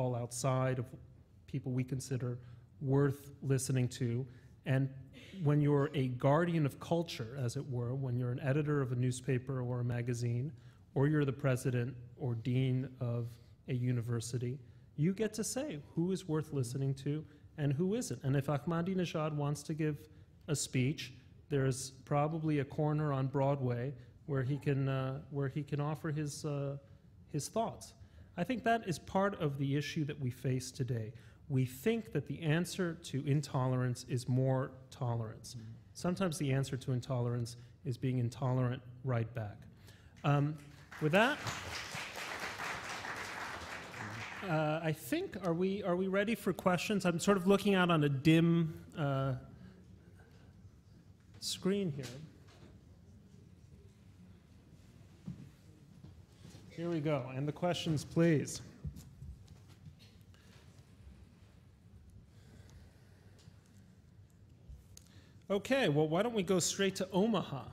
fall outside of people we consider worth listening to. And when you're a guardian of culture, as it were, when you're an editor of a newspaper or a magazine, or you're the president or dean of a university, you get to say who is worth listening to and who isn't. And if Ahmadinejad wants to give a speech, there's probably a corner on Broadway where he can offer his thoughts. I think that is part of the issue that we face today. We think that the answer to intolerance is more tolerance. Sometimes the answer to intolerance is being intolerant right back. With that, I think, are we ready for questions? I'm sort of looking out on a dim screen here. Here we go. And the questions, please. Okay, well, why don't we go straight to Omaha?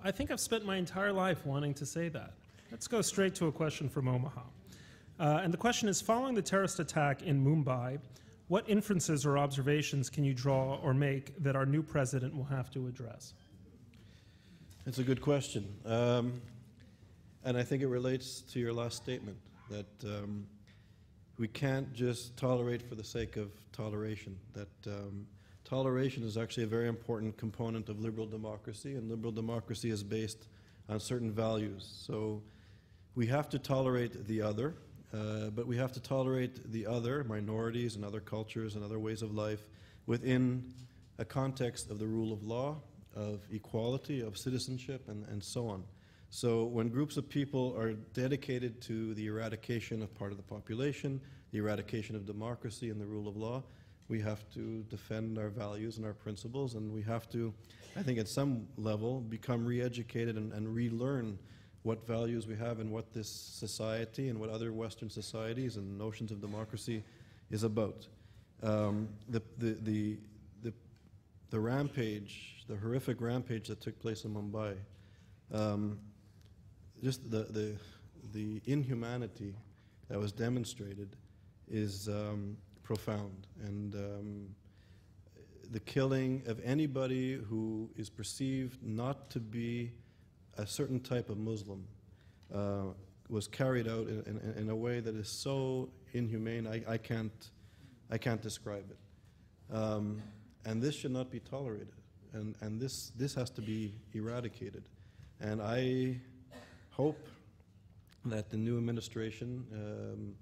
I think I've spent my entire life wanting to say that. Let's go straight to a question from Omaha. And the question is, following the terrorist attack in Mumbai, what inferences or observations can you draw or make that our new president will have to address? It's a good question. And I think it relates to your last statement, that we can't just tolerate for the sake of toleration, that toleration is actually a very important component of liberal democracy, and liberal democracy is based on certain values. So we have to tolerate the other, but we have to tolerate the other, minorities and other cultures and other ways of life, within a context of the rule of law, of equality, of citizenship, and so on. So when groups of people are dedicated to the eradication of part of the population, the eradication of democracy and the rule of law, we have to defend our values and our principles, and we have to, I think at some level, become re-educated and relearn what values we have and what this society and what other Western societies and notions of democracy is about. The rampage, the horrific rampage that took place in Mumbai, just the inhumanity that was demonstrated is profound, and the killing of anybody who is perceived not to be a certain type of Muslim was carried out in a way that is so inhumane I can't describe it, and this should not be tolerated, and this has to be eradicated, and I hope that the new administration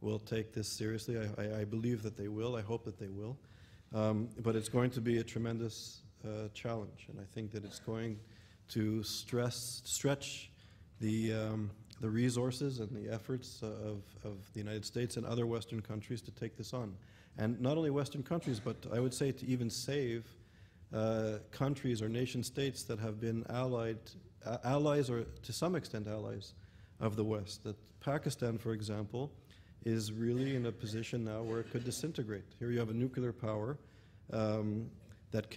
will take this seriously. I believe that they will. I hope that they will. But it's going to be a tremendous challenge, and I think that it's going to stretch the resources and the efforts of the United States and other Western countries to take this on. And not only Western countries, but I would say to even save countries or nation states that have been allies or to some extent allies of the West. That Pakistan, for example, is really in a position now where it could disintegrate. Here you have a nuclear power that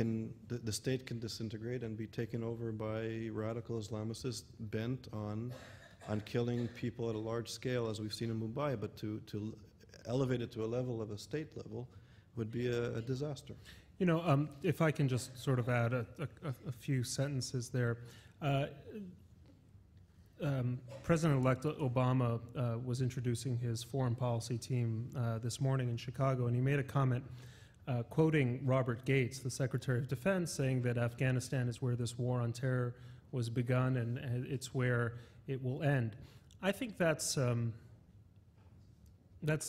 the state can disintegrate and be taken over by radical Islamicists bent on killing people at a large scale, as we've seen in Mumbai, but to elevate it to a level of a state level would be a disaster. You know, if I can just sort of add a few sentences there. President-elect Obama was introducing his foreign policy team this morning in Chicago, and he made a comment quoting Robert Gates, the Secretary of Defense, saying that Afghanistan is where this war on terror was begun and it's where it will end. I think that's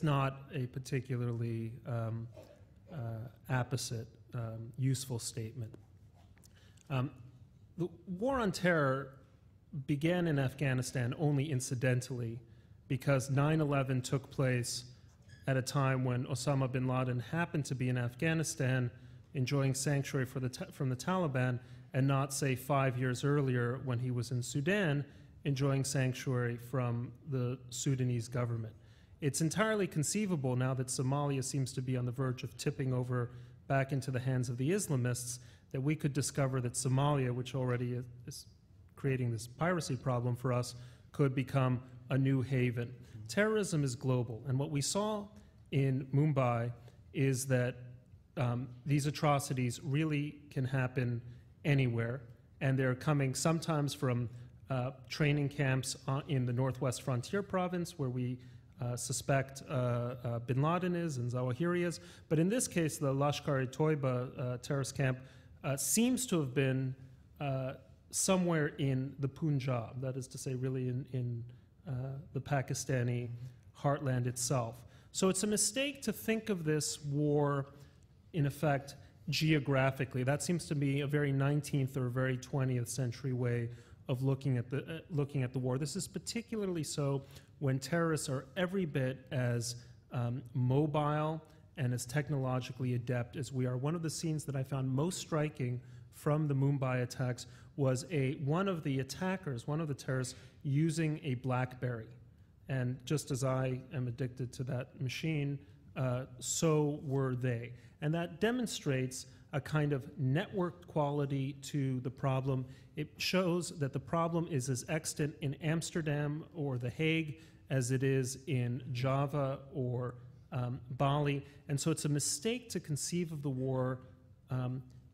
not a particularly apposite, useful statement. The war on terror began in Afghanistan only incidentally because 9/11 took place at a time when Osama bin Laden happened to be in Afghanistan enjoying sanctuary from the Taliban, and not, say, 5 years earlier when he was in Sudan enjoying sanctuary from the Sudanese government. It's entirely conceivable now that Somalia seems to be on the verge of tipping over back into the hands of the Islamists that we could discover that Somalia, which already is creating this piracy problem for us, could become a new haven. Terrorism is global, and what we saw in Mumbai is that these atrocities really can happen anywhere, and they're coming sometimes from training camps in the Northwest Frontier Province, where we suspect bin Laden is and Zawahiri is. But in this case, the Lashkar-e-Toiba terrorist camp seems to have been somewhere in the Punjab, that is to say, really in the Pakistani heartland itself. So it's a mistake to think of this war, in effect, geographically. That seems to be a very 19th or a very 20th century way of looking at the war. This is particularly so when terrorists are every bit as mobile and as technologically adept as we are. One of the scenes that I found most striking from the Mumbai attacks was one of the attackers, one of the terrorists, using a BlackBerry. And just as I am addicted to that machine, so were they. And that demonstrates a kind of networked quality to the problem. It shows that the problem is as extant in Amsterdam or The Hague as it is in Java or Bali. And so it's a mistake to conceive of the war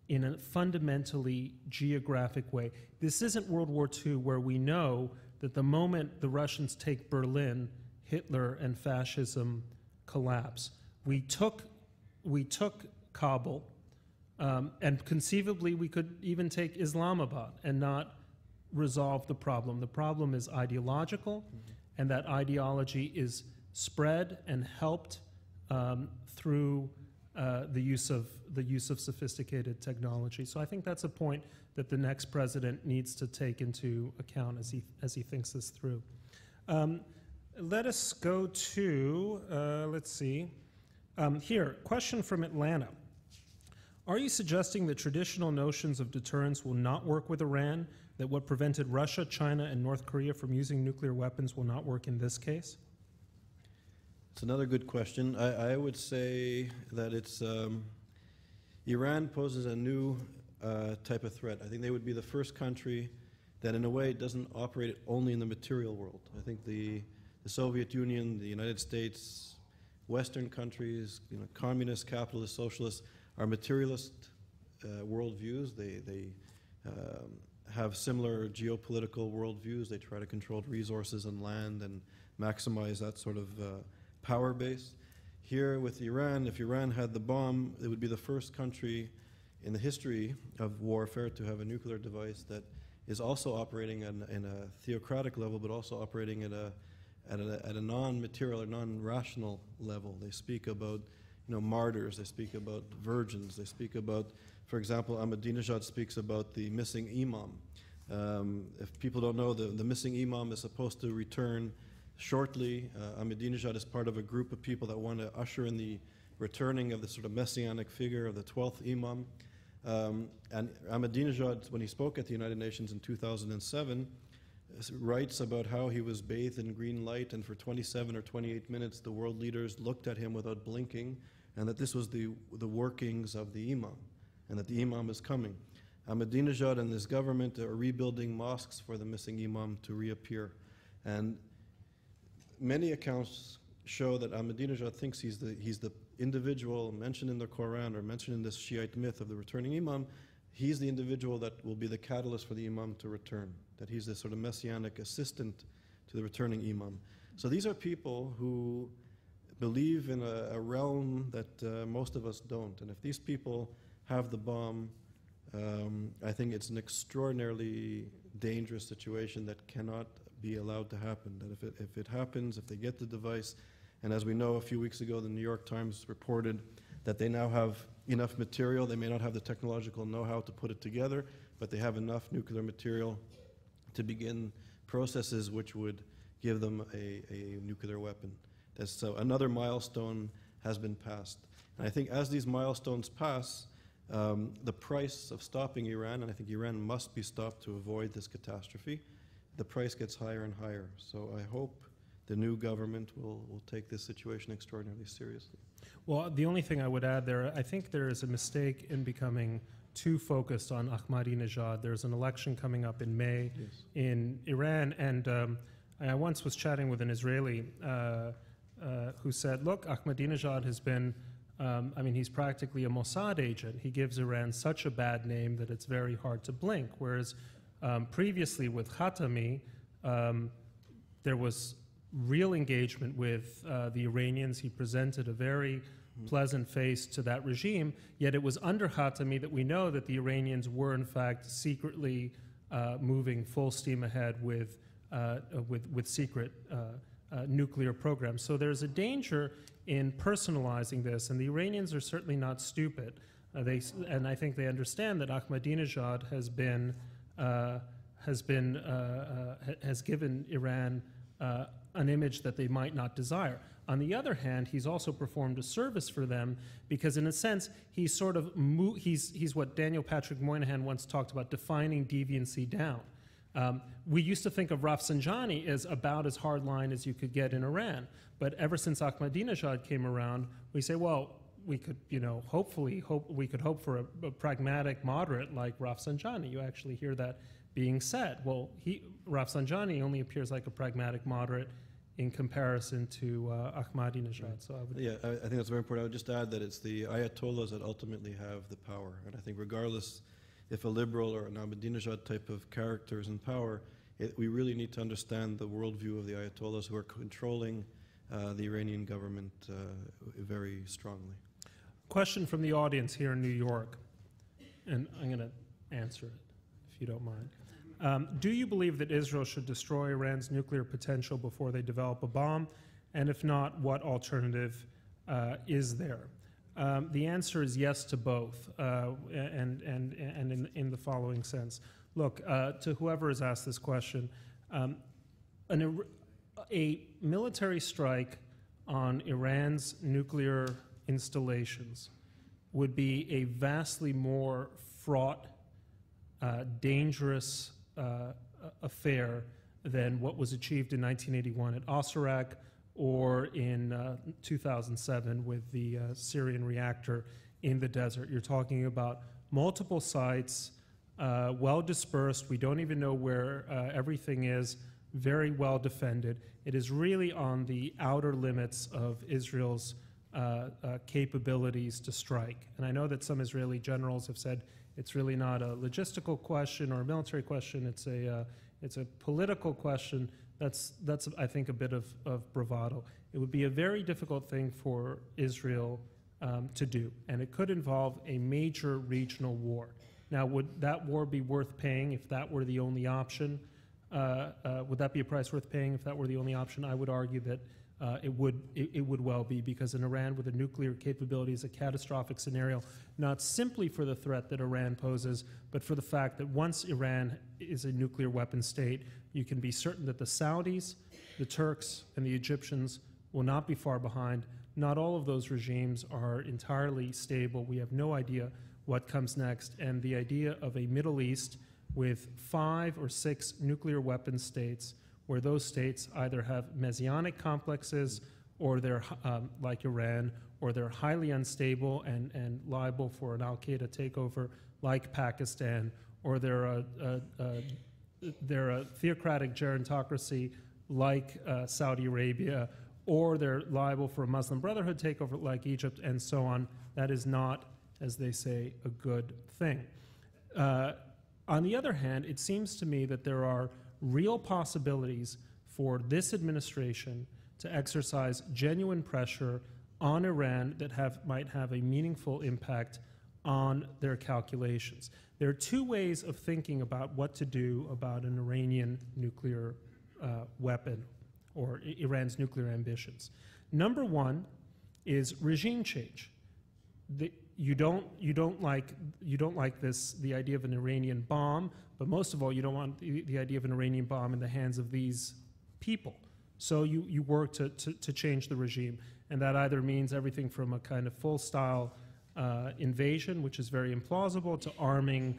in a fundamentally geographic way. This isn't World War II, where we know that the moment the Russians take Berlin, Hitler and fascism collapse. We took Kabul, and conceivably we could even take Islamabad and not resolve the problem. The problem is ideological, and that ideology is spread and helped through the use of sophisticated technology. So I think that's a point that the next president needs to take into account as he thinks this through. Let us go to, let's see. Here, question from Atlanta. Are you suggesting that traditional notions of deterrence will not work with Iran, that what prevented Russia, China, and North Korea from using nuclear weapons will not work in this case? It's another good question. I would say that it's Iran poses a new type of threat. I think they would be the first country that, in a way, doesn't operate only in the material world. I think the Soviet Union, the United States, Western countries, communist, capitalist, socialist, are materialist worldviews. They have similar geopolitical worldviews. They try to control resources and land and maximize that sort of power base. Here with Iran, if Iran had the bomb, it would be the first country in the history of warfare to have a nuclear device that is also operating in a theocratic level, but also operating at a non-material or non-rational level. They speak about martyrs, they speak about virgins, they speak about, for example, Ahmadinejad speaks about the missing imam. If people don't know, the missing imam is supposed to return shortly. Ahmadinejad is part of a group of people that want to usher in the returning of the sort of messianic figure of the 12th imam. And Ahmadinejad, when he spoke at the United Nations in 2007, writes about how he was bathed in green light, and for 27 or 28 minutes the world leaders looked at him without blinking, and that this was the workings of the imam, and that the imam is coming. Ahmadinejad and his government are rebuilding mosques for the missing imam to reappear. And many accounts show that Ahmadinejad thinks he's the individual mentioned in the Quran or mentioned in this Shiite myth of the returning imam. He's the individual that will be the catalyst for the imam to return, that he's this sort of messianic assistant to the returning imam. So these are people who believe in a realm that most of us don't. And if these people have the bomb, I think it's an extraordinarily dangerous situation that cannot be allowed to happen. That if it happens, if they get the device, and as we know, a few weeks ago, the New York Times reported that they now have enough material. They may not have the technological know-how to put it together, but they have enough nuclear material to begin processes which would give them a nuclear weapon. So another milestone has been passed. And I think as these milestones pass, the price of stopping Iran, and I think Iran must be stopped to avoid this catastrophe, the price gets higher and higher. So I hope the new government will take this situation extraordinarily seriously. Well, the only thing I would add there, I think there is a mistake in becoming too focused on Ahmadinejad. There's an election coming up in May in Iran, and I once was chatting with an Israeli who said, look, Ahmadinejad has been, I mean, he's practically a Mossad agent. He gives Iran such a bad name that it's very hard to blink. Whereas previously with Khatami, there was real engagement with the Iranians. He presented a very pleasant face to that regime, yet it was under Khatami that we know that the Iranians were in fact secretly moving full steam ahead with secret nuclear programs. So there's a danger in personalizing this, and the Iranians are certainly not stupid. And I think they understand that Ahmadinejad has given Iran an image that they might not desire. On the other hand, he's also performed a service for them because, in a sense, he's sort of he's what Daniel Patrick Moynihan once talked about, defining deviancy down. We used to think of Rafsanjani as about as hardline as you could get in Iran, but ever since Ahmadinejad came around, we say, well, we could, hopefully hope for a pragmatic moderate like Rafsanjani. You actually hear that being said. Well, Rafsanjani only appears like a pragmatic moderate in comparison to Ahmadinejad. Right. So I think that's very important. I would just add that it's the Ayatollahs that ultimately have the power. And I think regardless if a liberal or an Ahmadinejad type of character is in power, we really need to understand the worldview of the Ayatollahs who are controlling the Iranian government very strongly. Question from the audience here in New York, and I'm going to answer it, if you don't mind. Do you believe that Israel should destroy Iran's nuclear potential before they develop a bomb? And if not, what alternative is there? The answer is yes to both, and in the following sense. Look, to whoever has asked this question, a military strike on Iran's nuclear installations would be a vastly more fraught, dangerous affair than what was achieved in 1981 at Osirak or in 2007 with the Syrian reactor in the desert. You're talking about multiple sites, well dispersed. We don't even know where everything is, very well defended. It is really on the outer limits of Israel's capabilities to strike. And I know that some Israeli generals have said it's really not a logistical question or a military question. It's a political question. That's I think a bit of bravado. It would be a very difficult thing for Israel to do, and it could involve a major regional war. Now, would that war be worth paying if that were the only option? Would that be a price worth paying if that were the only option? I would argue that it would well be, because in Iran with a nuclear capability is a catastrophic scenario, not simply for the threat that Iran poses, but for the fact that once Iran is a nuclear weapon state, you can be certain that the Saudis, the Turks, and the Egyptians will not be far behind. Not all of those regimes are entirely stable. We have no idea what comes next, and the idea of a Middle East with 5 or 6 nuclear weapon states, where those states either have messianic complexes or they're like Iran, or they're highly unstable and liable for an al-Qaeda takeover like Pakistan, or they're a theocratic gerontocracy like Saudi Arabia, or they're liable for a Muslim Brotherhood takeover like Egypt, and so on. That is not, as they say, a good thing. On the other hand, it seems to me that there are real possibilities for this administration to exercise genuine pressure on Iran that might have a meaningful impact on their calculations. There are 2 ways of thinking about what to do about an Iranian nuclear weapon or Iran's nuclear ambitions. Number 1 is regime change. You don't like the idea of an Iranian bomb, but most of all, you don't want the idea of an Iranian bomb in the hands of these people. So you work to change the regime, and that either means everything from a kind of full-style invasion, which is very implausible, to arming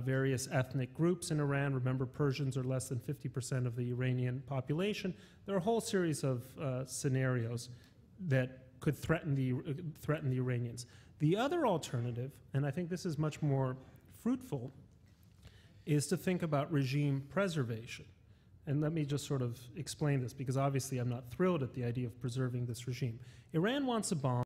various ethnic groups in Iran. Remember, Persians are less than 50% of the Iranian population. There are a whole series of scenarios that could threaten the Iranians. The other alternative, and I think this is much more fruitful, is to think about regime preservation. And let me just sort of explain this, because obviously I'm not thrilled at the idea of preserving this regime. Iran wants a bomb.